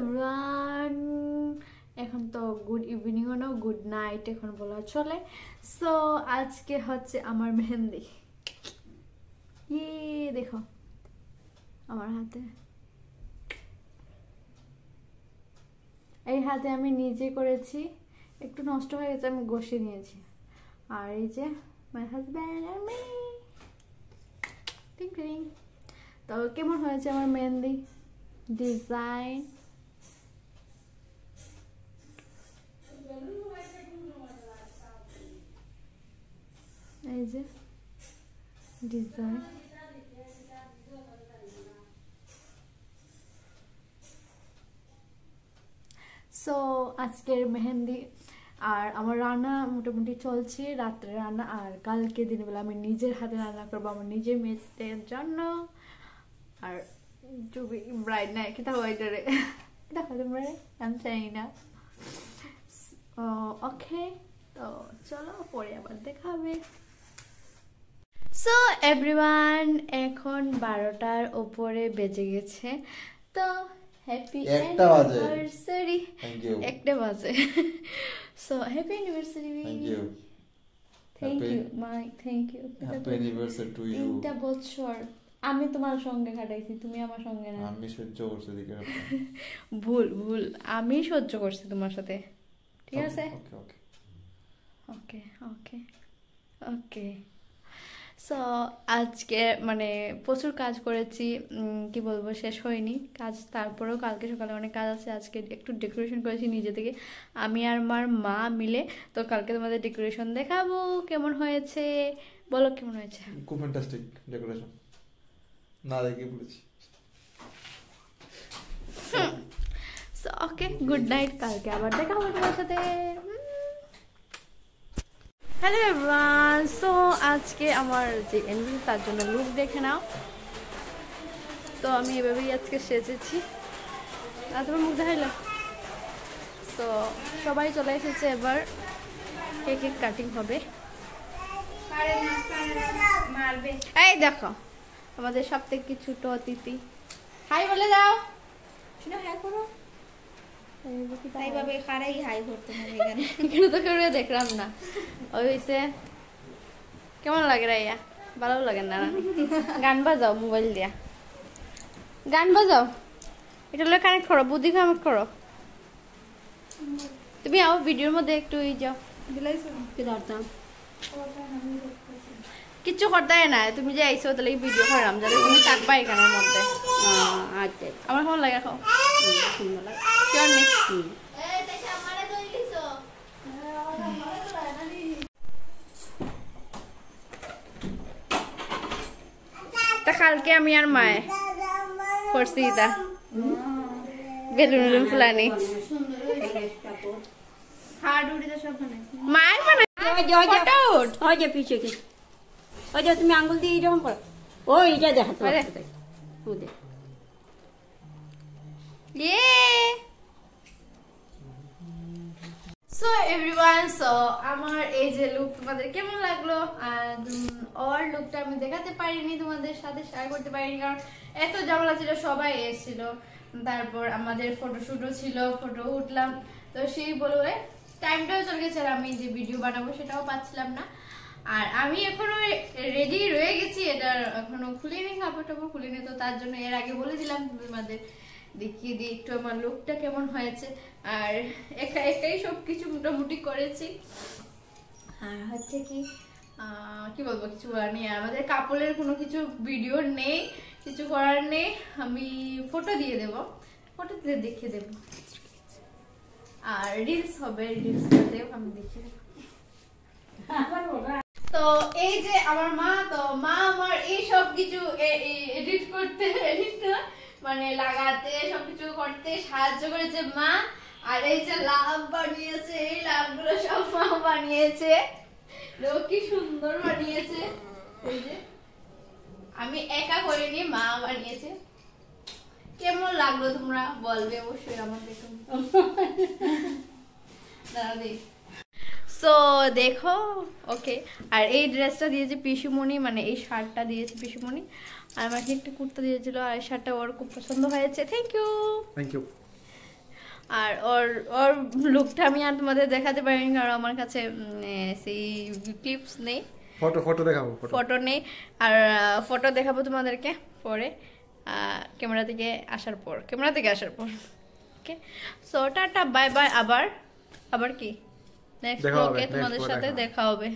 Everyone, এখন তো good ইভিনিংও না, গুড নাইট এখন বলা চলে। সো আজকে হচ্ছে আমার মেহেন্দি। দেখো আমার হাতে, এই হাতে আমি নিজে করেছি, একটু নষ্ট হয়ে গেছে, আমি ঘষে নিয়েছি। আর এই যে মাই হাজব্যান্ড আর মি। তো কেমন হয়েছে আমার মেহেন্দি ডিজাইন? এই যে ডিজাইন, সো আজকের মেহেন্দি। আর আমার রান্না মোটামুটি চলছে, রাত্রে রান্না। আর কালকে দিনবেলা আমি নিজের হাতে রান্না করবো আমার নিজের মেয়েদের জন্য। আর চুবি ব্রাইড নাই কি তাহলে ওইটারে দেখো তোমরা, আমি জানি না। ওকে, তো চলো পরে আবার দেখা হবে। সো এভরিওয়ান, এখন 12টার উপরে বেজে গেছে। তো হ্যাপি অ্যানিভার্সারি। একটা বাজে। So happy anniversary. Thank you my, thank you. Happy anniversary to you. 3টা বছর আমি তোমার সঙ্গে কাটাইছি, তুমি আমার সঙ্গে না। আমি সহ্য করছি দিকে। ভুল আমি সহ্য করছি তোমার সাথে, ঠিক আছে? ওকে ওকে ওকে ওকে ওকে। সো আজকে মানে প্রচুর কাজ করেছি, কি বলবো, শেষ হয়নি কাজ। তারপরেও কালকে সকালে অনেক কাজ আছে। আজকে একটু ডেকোরেশন করেছি নিজে থেকে, আমি আর আমার মা মিলে। তো কালকে তোমাদের ডেকোরেশন দেখাবো কেমন হয়েছে। বলো কেমন হয়েছে? খুব ফ্যান্টাস্টিক ডেকোরেশন, না দেখে বলেছি। সো ওকে, গুড নাইট, কালকে আবার দেখা হবে তোমার সাথে। হ্যালো এভরিওয়ান, সো আজকে আমার যে এনভি তার জন্য লুক দেখে নাও। তো আমি এভাবেই আজকে সেজেছি। আর তোমার মুখ দেখাইল। সো সবাই চলে এসেছে, এবার কেক কাটিং হবে। এই দেখো আমাদের সব থেকে ছোট অতিথি। হাই বলে দাও। শুনে হাই করো। এখানে তো কেউ দেখলাম না। ওই হয়েছে, কেমন লাগে রাইয়া? ভালো লাগে না? গান বাজাও মোবাইল দিয়া, গান বাজাও। এটা হলে কানেক্ট করো, বুদ্ধি কানেক্ট করো। তুমি আও ভিডিওর মধ্যে একটু যাও। কিচ্ছু করতে না, তুমি যে আইসো তাহলে ভিডিও করলাম, যাতে তুমি থাকবা এখানের মধ্যে। আমার কেমন লাগে? খাও কেমন নেই? কালকে আমি আর মায়ে করছি এটা বেলুন ফুলানি মায়ের মানে পিছিয়ে ওই যে তুমি আঙ্গুল দিয়ে এরকম করো, ওইটা দেখা তো। সো এভরিওয়ান, সো আমার এই যে লুক তোমাদের কেমন লাগলো? ওর লুকটা আমি দেখাতে পারিনি, তোমাদের সাথে শেয়ার করতে পারিনি, কারণ এত ঝামেলা ছিল, সবাই এসেছিল। তারপর আমাদের ফটোশুটও ছিল, ফটো উঠলাম। তো সেই বলে টাইমটাও চলে গেছে, আর আমি যে ভিডিও বানাবো সেটাও পাচ্ছিলাম না। আর আমি এখনো রেডি রয়ে গেছি, এটা এখনো খুলিনি, কাপড় টাপড় খুলিনি। তো তার জন্য এর আগে বলে দিলাম তোমাদের দেখিয়ে দিই একটু আমার লুকটা কেমন হয়েছে। আর একাই সবকিছু মোটামুটি করেছি। আর হচ্ছে কি বলবো, কিছু বলার নেই। আমাদের কাপড়ের কোনো কিছু ভিডিও নেই, কিছু করার নেই। আমি ফটো দিয়ে দেব, ফটো দিয়ে দেখিয়ে দেব। আর রিলস হবে, রিলসটাতেও আমি দেখিয়ে দেবো। তো এই যে আমার মা, তো মা আমার এই সব কিছু এডিট করতে, মানে লাগাতে, সবকিছু করতে সাহায্য করেছে মা। আর এই যে লাভ বানিয়েছে, এই লাভগুলো সব মা বানিয়েছে। কি সুন্দর বানিয়েছে। এই যে আমি একা করিনি, মা বানিয়েছে। কেমন লাগলো তোমরা বলবে অবশ্যই আমাকে। দাঁড়া দেখ। সো দেখো, ওকে। আর এই ড্রেসটা দিয়েছে পিসুমণি, মানে এই শার্টটা দিয়েছে পিসুমণি। আর আমাকে একটা কুর্তা দিয়েছিল, আর এই শার্টটা ওর খুব পছন্দ হয়েছে। Thank you. Thank you. আর ওর ওর লুকটা আমি আর তোমাদের দেখাতে পারিনি কারণ আমার কাছে সেই ক্লিপস নেই, ফটো দেখাবো, ফটো নেই। আর ফটো দেখাবো তোমাদেরকে পরে ক্যামেরা থেকে আসার পর ওকে, সো টাটা বাই বাই। আবার কি নেক্সট ব্লগে তোমাদের সাথে দেখা হবে।